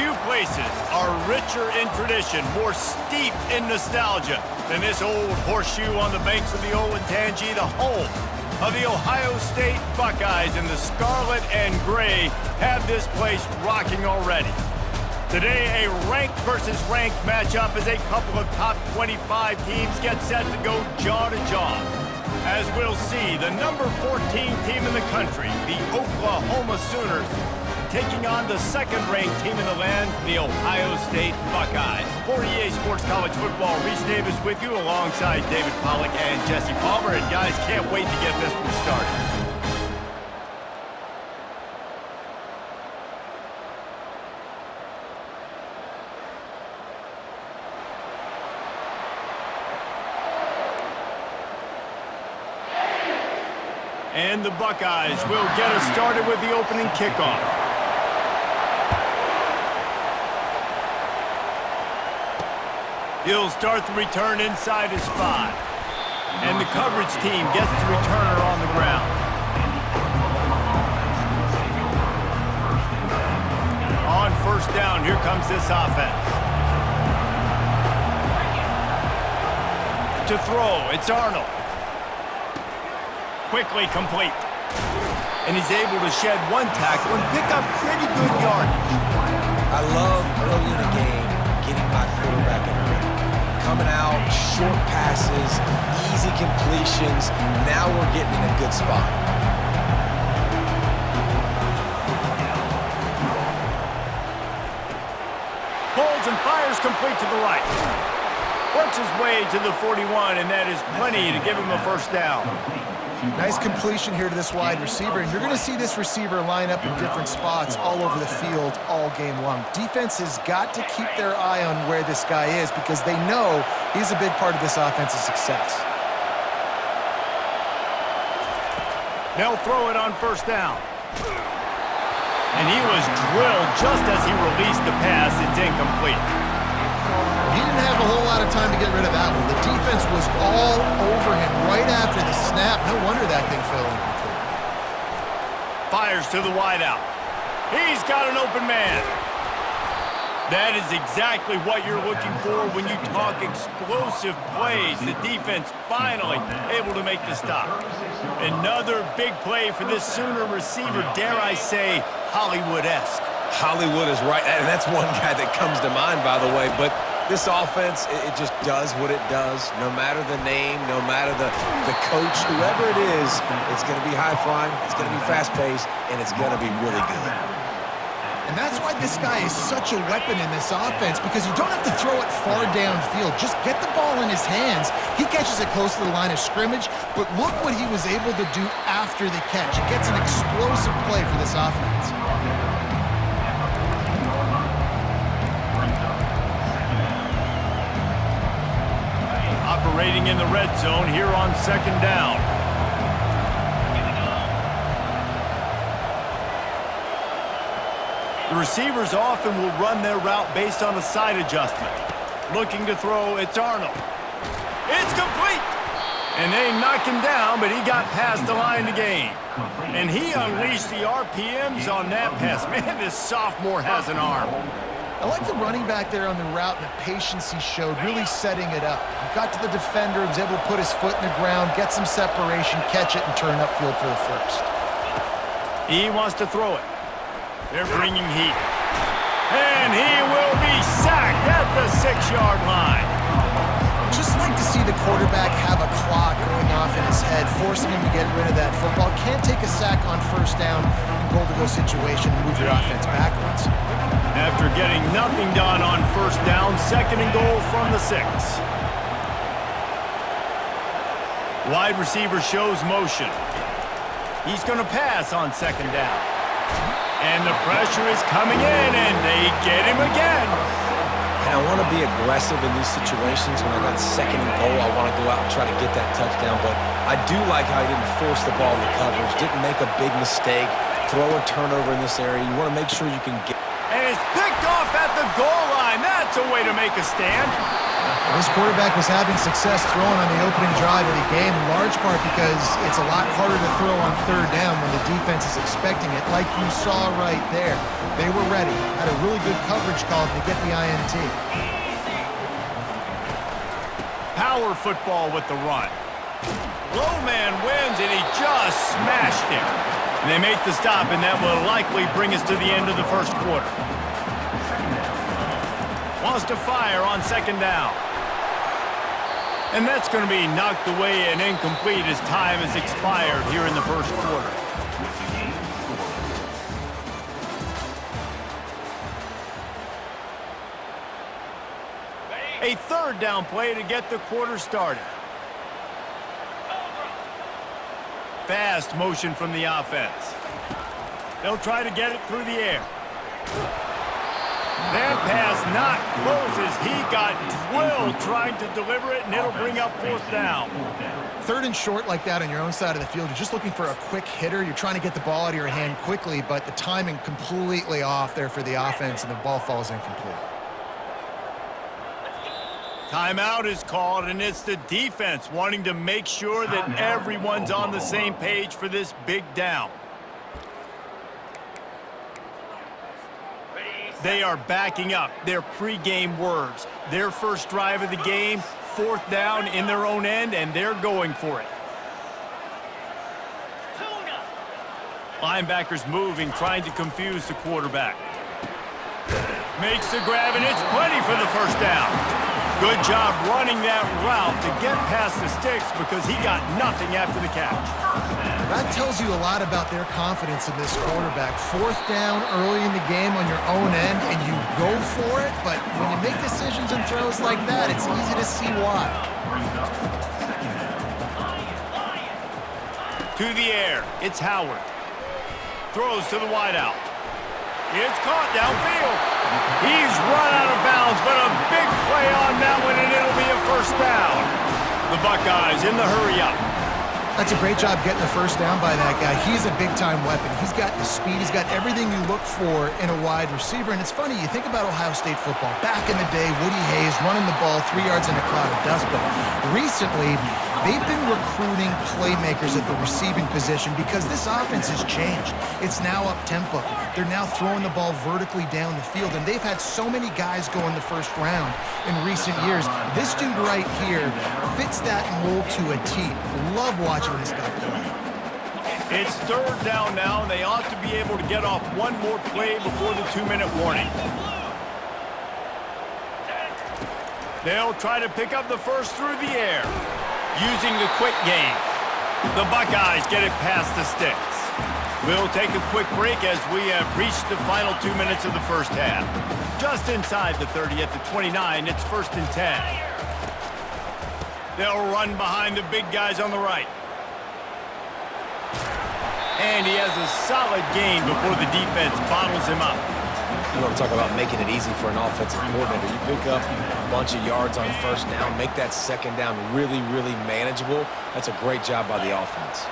Few places are richer in tradition, more steeped in nostalgia than this old horseshoe on the banks of the Olentangy, the home of the Ohio State Buckeyes, and the scarlet and gray have this place rocking already. Today, a ranked versus ranked matchup as a couple of top 25 teams get set to go jaw to jaw. As we'll see, the number 14 team in the country, the Oklahoma Sooners, taking on the second-ranked team in the land, the Ohio State Buckeyes. For EA Sports College Football, Reese Davis with you alongside David Pollack and Jesse Palmer. And guys, can't wait to get this one started. And the Buckeyes will get us started with the opening kickoff. He'll start the return inside his 5. And the coverage team gets the returner on the ground. On first down, here comes this offense. To throw, it's Arnold. Quickly complete. And he's able to shed one tackle and pick up pretty good yardage. I love early in the game getting my quarterback in the rhythm. Coming out, short passes, easy completions. Now we're getting in a good spot. Pulls and fires complete to the right. Works his way to the 41, and that is plenty to give him a first down. Nice completion here to this wide receiver, and you're going to see this receiver line up in different spots all over the field all game long. Defense has got to keep their eye on where this guy is because they know he's a big part of this offense's success. They'll throw it on first down. And he was drilled just as he released the pass. It's incomplete. He didn't have a whole lot of time to get rid of that one. The defense was all over him right after the snap. No wonder that thing fell incomplete. Fires to the wideout. He's got an open man. That is exactly what you're looking for when you talk explosive plays. The defense finally able to make the stop. Another big play for this Sooner receiver, dare I say, Hollywood-esque. Hollywood is right, and that's one guy that comes to mind, by the way, but this offense, it just does what it does. No matter the name, no matter the coach, whoever it is, it's going to be high-flying, it's going to be fast-paced, and it's going to be really good. And that's why this guy is such a weapon in this offense, because you don't have to throw it far downfield. Just get the ball in his hands. He catches it close to the line of scrimmage, but look what he was able to do after the catch. It gets an explosive play for this offense. Operating in the red zone here on second down. The receivers often will run their route based on a side adjustment. Looking to throw, it's Arnold. It's complete! And they knock him down, but he got past the line to gain. And he unleashed the RPMs on that pass. Man, this sophomore has an arm. I like the running back there on the route and the patience he showed, really setting it up. He got to the defender, was able to put his foot in the ground, get some separation, catch it, and turn upfield for the first. He wants to throw it. They're bringing heat. And he will be sacked at the 6-yard line. Just like to see the quarterback have a clock going off in his head, forcing him to get rid of that football. Can't take a sack on first down in goal-to-go situation and move your offense backwards. After getting nothing done on first down, second and goal from the 6. Wide receiver shows motion. He's going to pass on second down. And the pressure is coming in, and they get him again. And I want to be aggressive in these situations. When I got second and goal, I want to go out and try to get that touchdown. But I do like how he didn't force the ball in the coverage, didn't make a big mistake, throw a turnover in this area. You want to make sure you can get. And is picked off at the goal line. That's a way to make a stand. This quarterback was having success throwing on the opening drive of the game, in large part because it's a lot harder to throw on third down when the defense is expecting it, like you saw right there. They were ready, had a really good coverage call to get the INT. Power football with the run. Low man wins, and he just smashed him. And they make the stop, and that will likely bring us to the end of the first quarter. Wants to fire on second down. And that's going to be knocked away and incomplete as time has expired here in the first quarter. A third down play to get the quarter started. Fast motion from the offense. They'll try to get it through the air. That pass not close as he got drilled trying to deliver it, and it'll bring up fourth down. Third and short like that on your own side of the field, you're just looking for a quick hitter. You're trying to get the ball out of your hand quickly, but the timing completely off there for the offense, and the ball falls incomplete. Timeout is called, and it's the defense wanting to make sure that everyone's on the same page for this big down. They are backing up their pregame words. Their first drive of the game, fourth down in their own end, and they're going for it. Linebackers moving, trying to confuse the quarterback. Makes the grab, and it's plenty for the first down. Good job running that route to get past the sticks because he got nothing after the catch. That tells you a lot about their confidence in this quarterback. Fourth down early in the game on your own end, and you go for it, but when you make decisions and throws like that, it's easy to see why. To the air, it's Howard. Throws to the wideout. It's caught downfield. He's run out of bounds, but a big play on that one, and it'll be a first down. The Buckeyes in the hurry-up. That's a great job getting the first down by that guy. He's a big-time weapon. He's got the speed. He's got everything you look for in a wide receiver. And it's funny, you think about Ohio State football. Back in the day, Woody Hayes running the ball 3 yards in a cloud of dust. But recently, they've been recruiting playmakers at the receiving position because this offense has changed. It's now up-tempo. They're now throwing the ball vertically down the field, and they've had so many guys go in the first round in recent years. This dude right here fits that mold to a T. Love watching this guy play. It's third down now, and they ought to be able to get off one more play before the 2-minute warning. They'll try to pick up the first through the air, using the quick game. The Buckeyes get it past the sticks. We'll take a quick break as we have reached the final 2 minutes of the first half. Just inside the 30 at the 29, it's 1st and 10. They'll run behind the big guys on the right. And he has a solid gain before the defense bottles him up. You want to talk about making it easy for an offensive coordinator. You pick up a bunch of yards on first down, make that second down really, really manageable. That's a great job by the offense.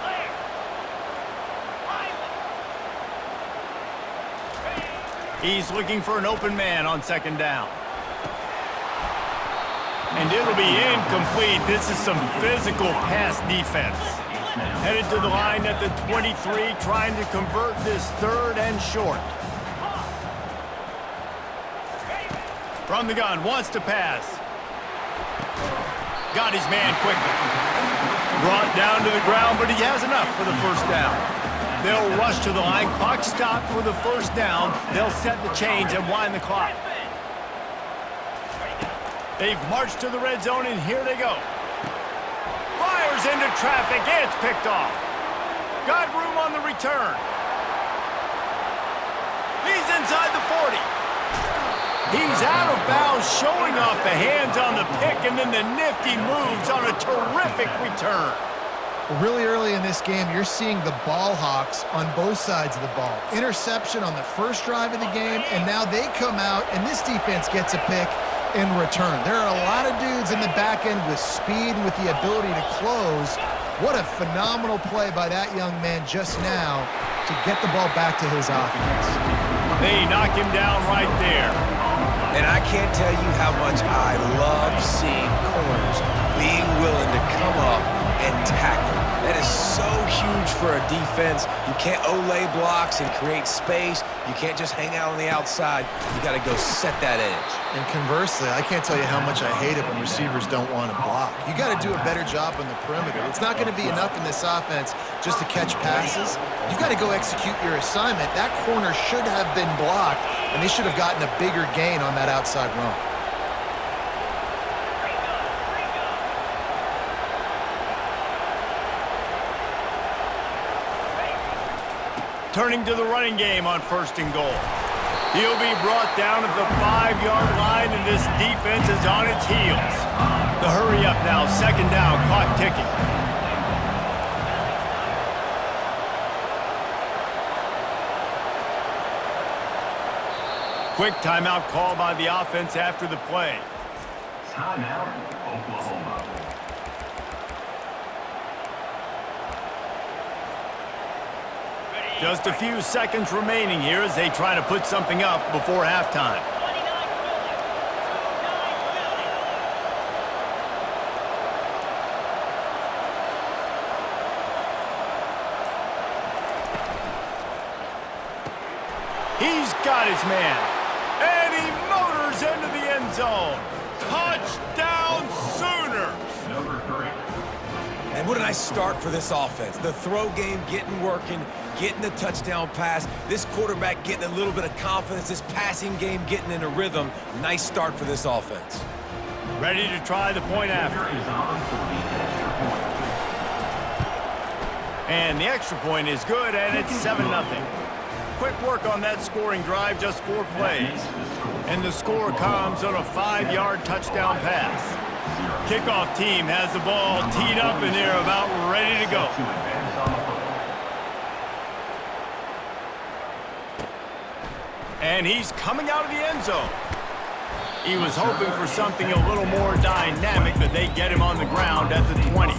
He's looking for an open man on second down. And it'll be incomplete. This is some physical pass defense. Headed to the line at the 23, trying to convert this third and short. From the gun, wants to pass. Got his man quickly. Brought down to the ground, but he has enough for the first down. They'll rush to the line. Clock stop for the first down. They'll set the chains and wind the clock. They've marched to the red zone, and here they go. Fires into traffic. It's picked off. Got room on the return. He's inside the 40. He's out of bounds, showing off the hands on the pick, and then the nifty moves on a terrific return. Really early in this game, you're seeing the ball hawks on both sides of the ball. Interception on the first drive of the game, and now they come out, and this defense gets a pick in return. There are a lot of dudes in the back end with speed and with the ability to close. What a phenomenal play by that young man just now to get the ball back to his offense. They knock him down right there. And I can't tell you how much I love seeing corners being willing to come up and tackle. That is so huge for a defense. You can't Olay blocks and create space. You can't just hang out on the outside. You got to go set that edge. And conversely, I can't tell you how much I hate it when receivers don't want to block. You got to do a better job on the perimeter. It's not going to be enough in this offense just to catch passes. You've got to go execute your assignment. That corner should have been blocked, and they should have gotten a bigger gain on that outside run. Turning to the running game on 1st and goal. He'll be brought down at the 5-yard line, and this defense is on its heels. The hurry up now, 2nd down, clock ticking. Quick timeout call by the offense after the play. Timeout, Oklahoma. Just a few seconds remaining here as they try to put something up before halftime. He's got his man, and he motors into the end zone. Touchdown Sooners! Number 3. And what a nice start for this offense. The throw game getting working, getting the touchdown pass. This quarterback getting a little bit of confidence. This passing game getting in a rhythm. Nice start for this offense. Ready to try the point after. Is on for the extra point. And the extra point is good, and it's 7-0. Quick work on that scoring drive, just 4 plays. And the score comes on a 5-yard touchdown pass. Kickoff team has the ball teed up, and they're about ready to go. And he's coming out of the end zone. He was hoping for something a little more dynamic, but they get him on the ground at the 20.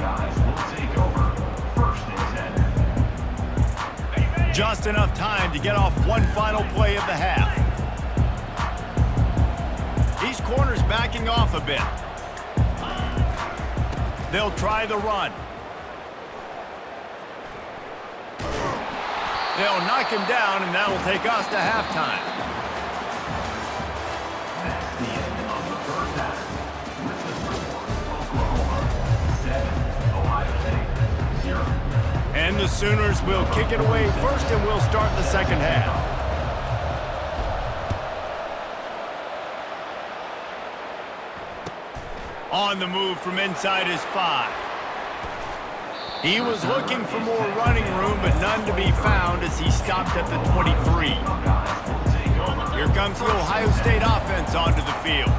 Just enough time to get off one final play of the half. These corners backing off a bit. They'll try the run. They'll knock him down, and that'll take us to halftime. That's the end of the first half. With the score, Oklahoma 7, Ohio State 0. And the Sooners will kick it away first, and we'll start the second half. On the move from inside his 5. He was looking for more running room, but none to be found as he stopped at the 23. Here comes the Ohio State offense onto the field.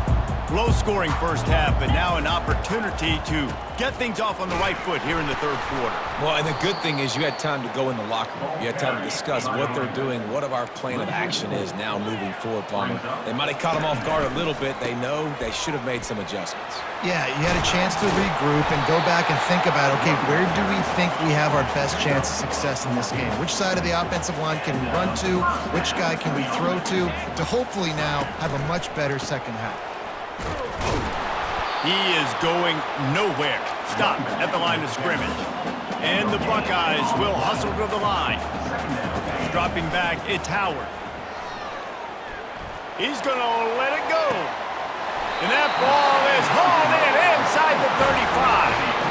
Low-scoring first half, but now an opportunity to get things off on the right foot here in the third quarter. Well, and the good thing is you had time to go in the locker room. You had time to discuss what they're doing, what our plan of action is now moving forward, Palmer. They might have caught them off guard a little bit. They know they should have made some adjustments. Yeah, you had a chance to regroup and go back and think about, okay, where do we think we have our best chance of success in this game? Which side of the offensive line can we run to? Which guy can we throw to hopefully now have a much better second half? He is going nowhere. Stop at the line of scrimmage. And the Buckeyes will hustle to the line. Dropping back, it's Howard. He's going to let it go. And that ball is hauled in inside the 35.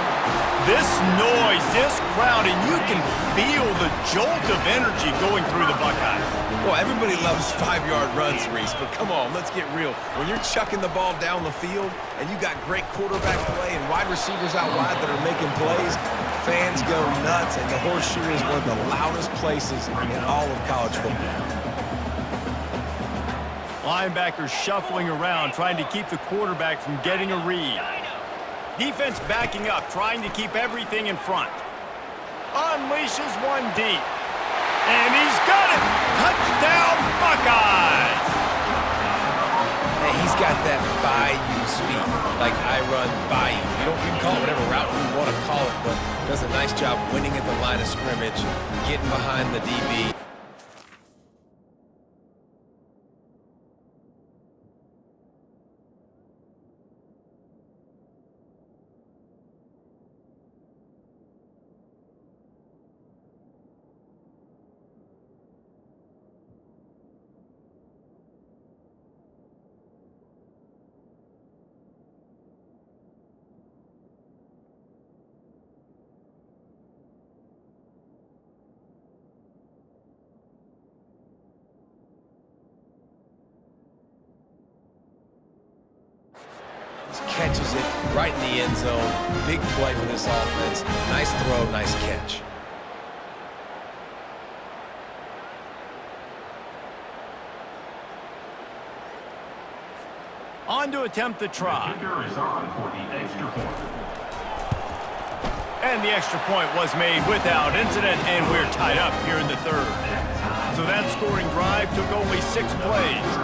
This noise, this crowd, and you can feel the jolt of energy going through the Buckeyes. Well, everybody loves 5-yard runs, Reese, but come on, let's get real. When you're chucking the ball down the field and you got great quarterback play and wide receivers out wide that are making plays, fans go nuts, and the Horseshoe is one of the loudest places in all of college football. Linebackers shuffling around, trying to keep the quarterback from getting a read. Defense backing up, trying to keep everything in front. Unleashes one deep. And he's got it! Touchdown, Buckeyes! And he's got that bayou speed, like I run bayou. You can call it whatever route you want to call it, but does a nice job winning at the line of scrimmage, getting behind the DB. catches it right in the end zone. Big play for this offense. Nice throw, nice catch. On to attempt the try. Kicker is on for the extra point. And the extra point was made without incident, and we're tied up here in the third. So that scoring drive took only 6 plays.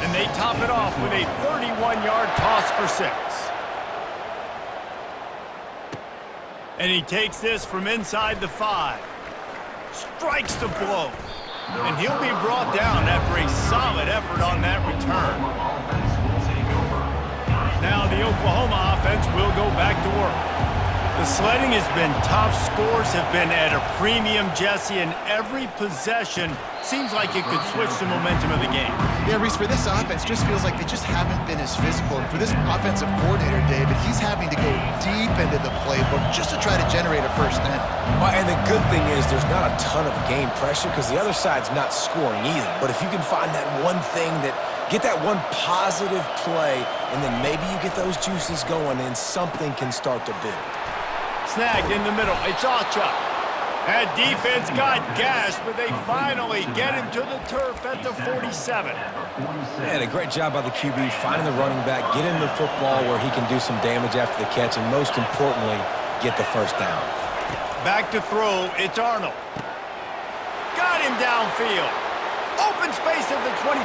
And they top it off with a 31-yard toss for 6. And he takes this from inside the 5. Strikes the blow. And he'll be brought down after a solid effort on that return. Now the Oklahoma offense will go back to work. The sledding has been tough. Scores have been at a premium, Jesse, and every possession seems like it could switch the momentum of the game. Yeah, Reese, for this offense, just feels like they just haven't been as physical. And for this offensive coordinator, David, he's having to go deep into the playbook just to try to generate a first down. Well, and the good thing is there's not a ton of game pressure because the other side's not scoring either. But if you can find that one thing get that one positive play, and then maybe you get those juices going and something can start to build. Snagged in the middle. It's Acha. That defense got gashed, but they finally get him to the turf at the 47. Man, a great job by the QB finding the running back, getting the football where he can do some damage after the catch, and most importantly, get the first down. Back to throw. It's Arnold. Got him downfield. Open space at the 25.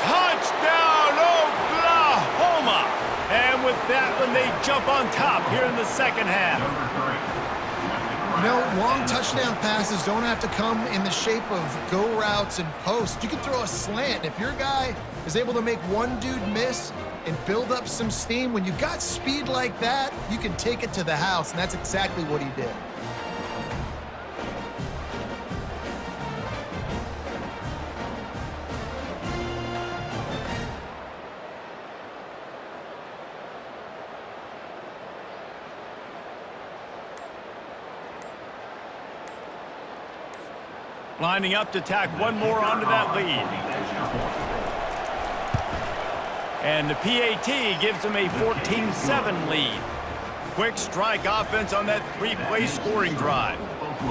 Touchdown, Oklahoma! And with that one, they jump on top here in the second half. You know, long touchdown passes don't have to come in the shape of go routes and posts. You can throw a slant. If your guy is able to make one dude miss and build up some steam, when you've got speed like that, you can take it to the house, and that's exactly what he did. Lining up to tack one more onto that lead. And the PAT gives them a 14-7 lead. Quick strike offense on that 3-play scoring drive.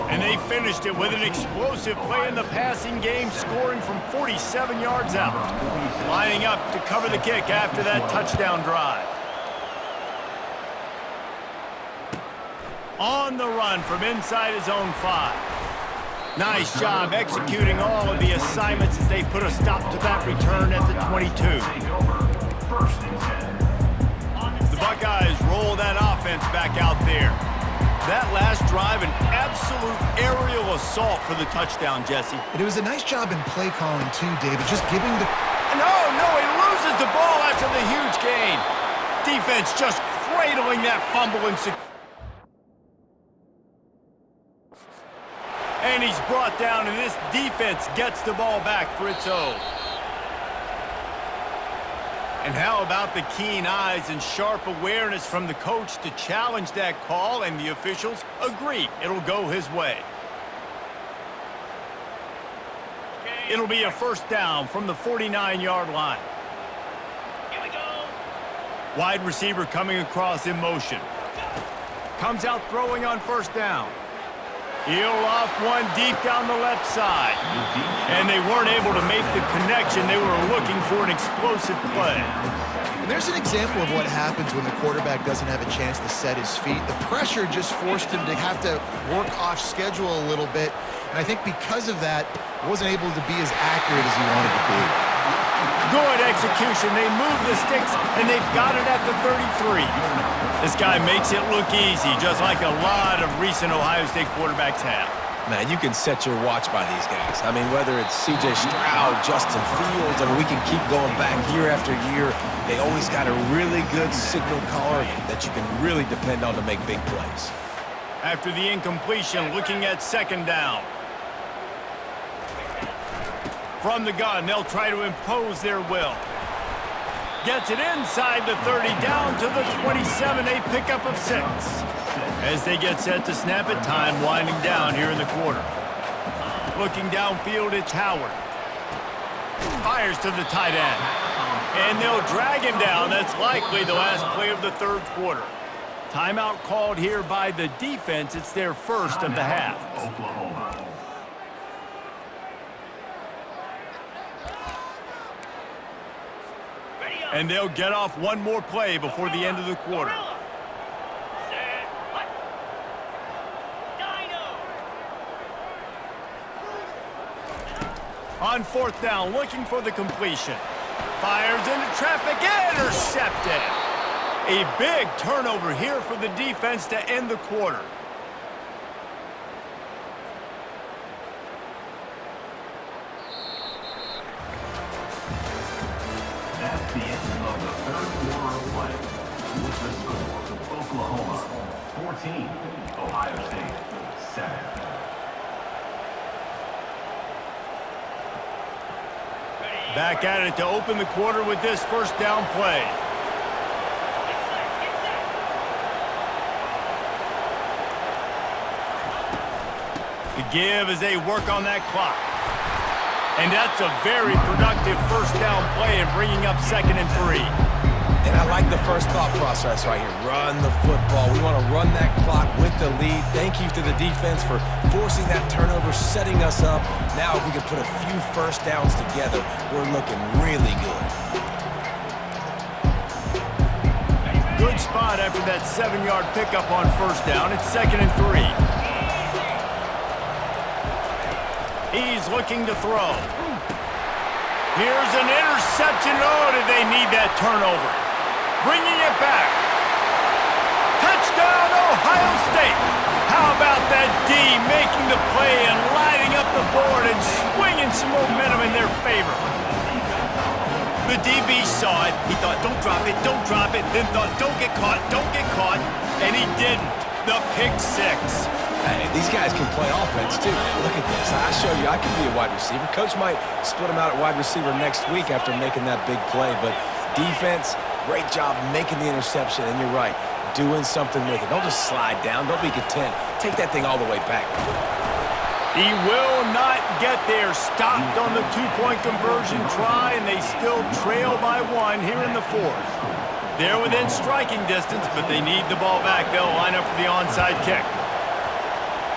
And they finished it with an explosive play in the passing game, scoring from 47 yards out. Lining up to cover the kick after that touchdown drive. On the run from inside his own 5. Nice job executing all of the assignments as they put a stop to that return at the 22. The Buckeyes roll that offense back out there. That last drive, an absolute aerial assault for the touchdown, Jesse. But it was a nice job in play calling too, David, just giving the... No, he loses the ball after the huge gain. Defense just cradling that fumble and And he's brought down, and this defense gets the ball back for its own. And how about the keen eyes and sharp awareness from the coach to challenge that call, and the officials agree it'll go his way. It'll be a first down from the 49-yard line. Here we go. Wide receiver coming across in motion. Comes out throwing on first down. He'll off one deep down the left side. And they weren't able to make the connection. They were looking for an explosive play. And there's an example of what happens when the quarterback doesn't have a chance to set his feet. The pressure just forced him to have to work off schedule a little bit. And I think because of that, wasn't able to be as accurate as he wanted to be. Good execution. They move the sticks, and they've got it at the 33. This guy makes it look easy, just like a lot of recent Ohio State quarterbacks have. Man, you can set your watch by these guys. I mean, whether it's C.J. Stroud, Justin Fields, I mean, we can keep going back year after year. They always got a really good signal caller that you can really depend on to make big plays. After the incompletion, looking at second down. From the gun, they'll try to impose their will. Gets it inside the 30, down to the 27, a pickup of 6. As they get set to snap it, time winding down here in the quarter. Looking downfield, it's Howard. Fires to the tight end. And they'll drag him down. That's likely the last play of the third quarter. Timeout called here by the defense. It's their first of the half. Oklahoma. And they'll get off one more play before the end of the quarter. On fourth down, looking for the completion. Fires into traffic, intercepted. A big turnover here for the defense to end the quarter. That's the end of the third quarter of play. With the score, Oklahoma 14, Ohio State 7. Back at it to open the quarter with this first down play. The give as they work on that clock. And that's a very productive first down play and bringing up 2nd and 3. And I like the first thought process right here. Run the football. We want to run that clock with the lead. Thank you to the defense for forcing that turnover, setting us up. Now if we can put a few first downs together, we're looking really good. Good spot after that 7-yard pickup on first down. It's 2nd and 3. He's looking to throw. Here's an interception. Oh, did they need that turnover? Bringing it back. Touchdown, Ohio State. How about that D making the play and lighting up the board and swinging some momentum in their favor? The DB saw it. He thought, don't drop it, don't drop it. Then thought, don't get caught, don't get caught. And he didn't. The pick six. Hey, these guys can play offense, too. Look at this. I show you I can be a wide receiver. Coach might split him out at wide receiver next week after making that big play. But defense, great job making the interception. And you're right, doing something with it. Don't just slide down. Don't be content. Take that thing all the way back. He will not get there. Stopped on the two-point conversion try, and they still trail by 1 here in the fourth. They're within striking distance, but they need the ball back. They'll line up for the onside kick.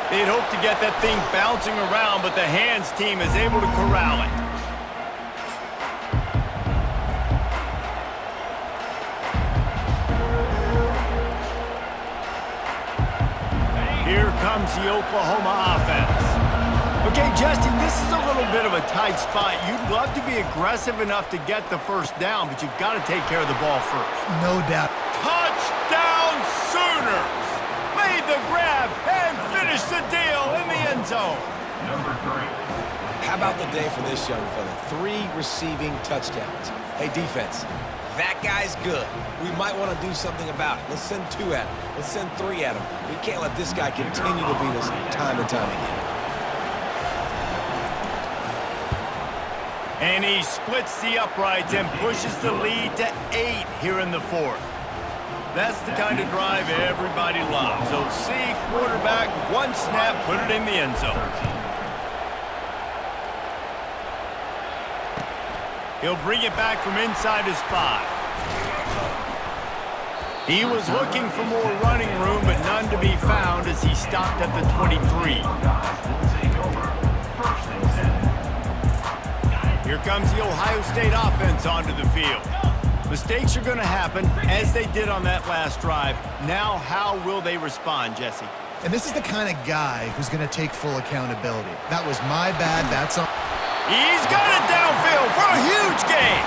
They'd hope to get that thing bouncing around, but the hands team is able to corral it. Here comes the Oklahoma offense. Okay, Justin, this is a little bit of a tight spot. You'd love to be aggressive enough to get the first down, but you've got to take care of the ball first. No doubt. Touchdown Sooners! Made the grab and finished the deal in the end zone. Number 3. How about the day for this young fella? 3 receiving touchdowns. Hey, defense, that guy's good. We might want to do something about it. Let's send 2 at him. Let's send 3 at him. We can't let this guy continue to beat us time and time again. And he splits the uprights and pushes the lead to 8 here in the fourth. That's the kind of drive everybody loves. So see quarterback, 1 snap, put it in the end zone. He'll bring it back from inside his 5. He was looking for more running room, but none to be found as he stopped at the 23. Here comes the Ohio State offense onto the field. Mistakes are going to happen, as they did on that last drive. Now, how will they respond, Jesse? And this is the kind of guy who's going to take full accountability. That was my bad. That's on. He's got it downfield for a huge gain.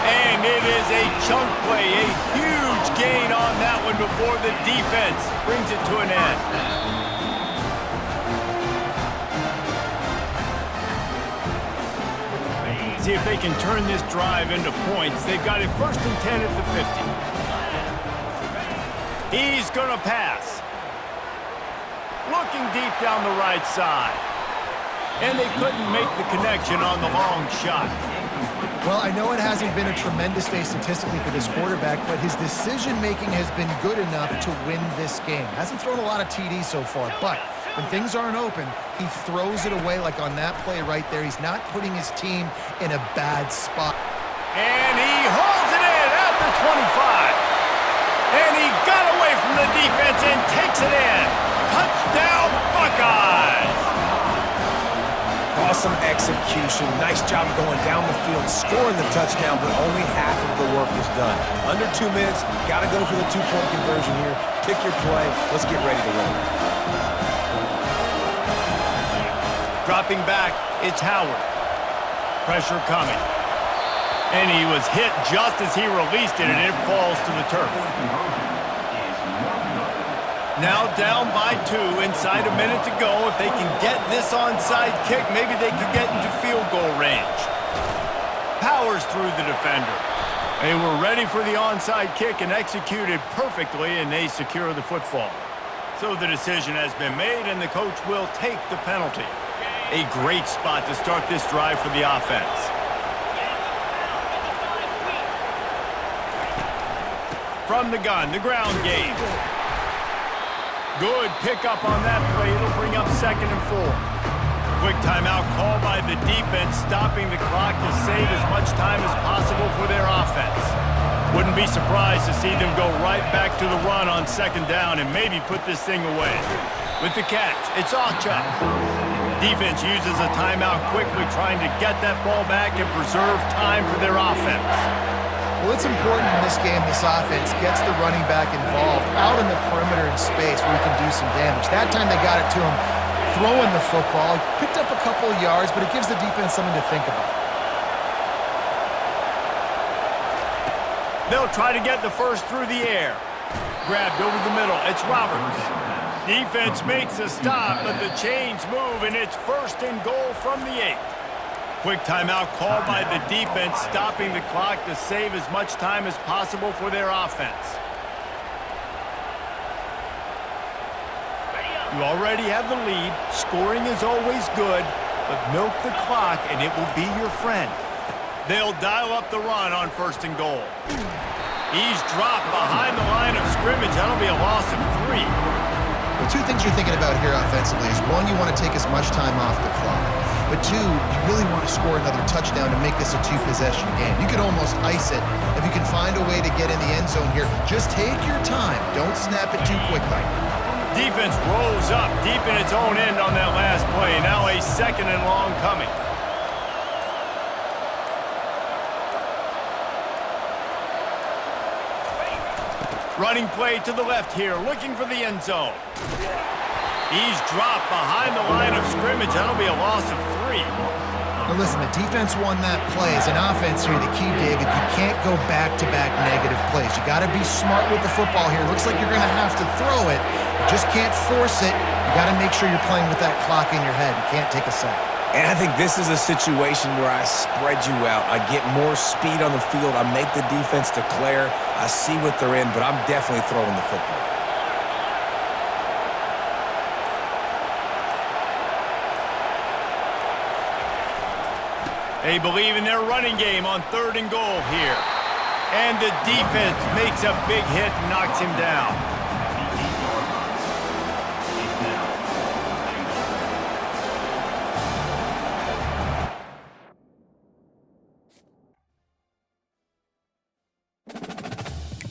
And it is a chunk play, a huge gain on that one before the defense brings it to an end. See if they can turn this drive into points. They've got it 1st and 10 at the 50. He's going to pass. Looking deep down the right side. And they couldn't make the connection on the long shot. Well, I know it hasn't been a tremendous day statistically for this quarterback, but his decision-making has been good enough to win this game. Hasn't thrown a lot of TDs so far, but when things aren't open, he throws it away like on that play right there. He's not putting his team in a bad spot. And he the 25. And he got away from the defense and takes it in. Touchdown, Buckeyes! Awesome execution. Nice job going down the field, scoring the touchdown, but only half of the work was done. Under 2 minutes, got to go for the two-point conversion here. Pick your play. Let's get ready to roll. Dropping back, it's Howard. Pressure coming. And he was hit just as he released it, and it falls to the turf. Now down by 2, inside a minute to go. If they can get this onside kick, maybe they could get into field goal range. Powers through the defender. They were ready for the onside kick and executed perfectly, and they secure the football. So the decision has been made, and the coach will take the penalty. A great spot to start this drive for the offense. From the gun, the ground game. Good pickup on that play. It'll bring up 2nd and 4. Quick timeout call by the defense, stopping the clock to save as much time as possible for their offense. Wouldn't be surprised to see them go right back to the run on 2nd down and maybe put this thing away. With the catch, it's Ocha. Defense uses a timeout quickly, trying to get that ball back and preserve time for their offense. Well, it's important in this game this offense gets the running back involved out in the perimeter in space where he can do some damage. That time they got it to him throwing the football. He picked up a couple of yards, but it gives the defense something to think about. They'll try to get the first through the air. Grabbed over the middle. It's Roberts. Defense makes a stop, but the chains move, and it's 1st and goal from the 8. Quick timeout called by the defense, stopping the clock to save as much time as possible for their offense. You already have the lead. Scoring is always good, but milk the clock and it will be your friend. They'll dial up the run on 1st and goal. He's dropped behind the line of scrimmage. That'll be a loss of 3. Well, 2 things you're thinking about here offensively is, 1, you want to take as much time off the clock. But 2, you really want to score another touchdown to make this a 2-possession game. You could almost ice it if you can find a way to get in the end zone here. Just take your time. Don't snap it too quickly. Defense rolls up deep in its own end on that last play. Now a 2nd and long coming. Running play to the left here, looking for the end zone. He's dropped behind the line of scrimmage. That'll be a loss of 3. Now listen, the defense won that play. As an offense here, the key, David, you can't go back-to-back negative plays. You got to be smart with the football here. Looks like you're going to have to throw it. You just can't force it. You got to make sure you're playing with that clock in your head. You can't take a sack. And I think this is a situation where I spread you out. I get more speed on the field. I make the defense declare. I see what they're in, but I'm definitely throwing the football. They believe in their running game on 3rd and goal here. And the defense makes a big hit and knocks him down.